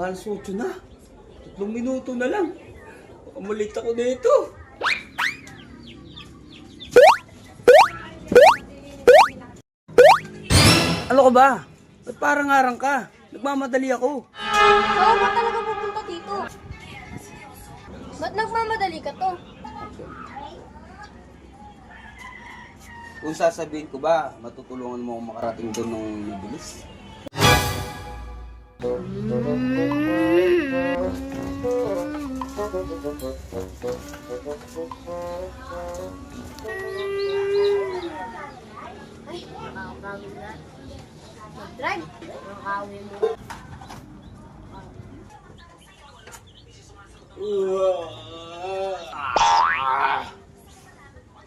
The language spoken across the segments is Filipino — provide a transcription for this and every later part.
Alas 8 na. 3 minuto na lang. Baka malita ko dito. Ano ka ba? Ba't parang arang ka? Nagmamadali ako. Saan ba talaga pupunta dito? Ba't nagmamadali ka to? Kung sasabihin ko ba, matutulungan mo akong makarating doon ng mabilis? Ay, nakakapagod na. Mag-drive. Nakakawin mo.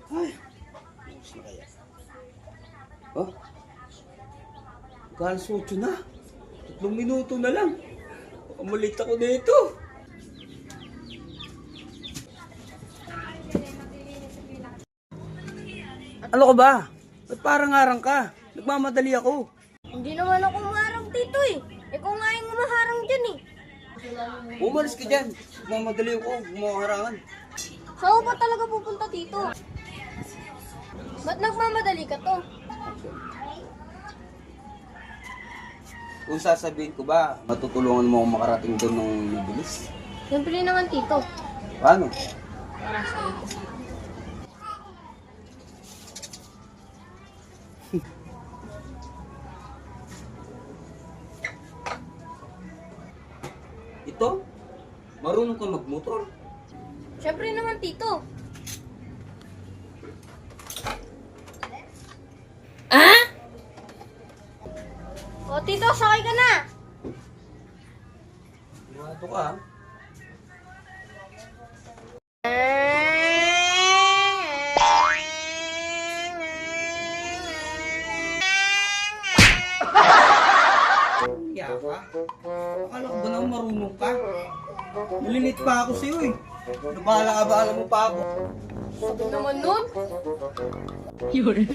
Ay, ayos na kaya. Oh, alas 8 na. 3 minuto na lang. Baka malita ko dito. Ano ka ba? Ba't parang arang ka? Nagmamadali ako. Hindi naman ako maharang dito eh. Ikaw nga yung maharang dyan eh. Umalis ka dyan. Nagmamadali ako. Gumaharangan. Saan ba talaga pupunta dito? Ba't nagmamadali ka to? Kung sasabihin ko ba, matutulungan mo akong makarating doon ng mabilis? Siyempre naman tito. Paano? Para sa iyo. Ito? Marunong ka magmotor? Siyempre naman tito. O tito, sakay ka na. Sigurado ka, ha? Kaya ka? Akala ko ba naman marunong ka? Nalilit pa ako sa'yo eh. Nabahala-abala mo pa ako. Sabi naman nun. Yun.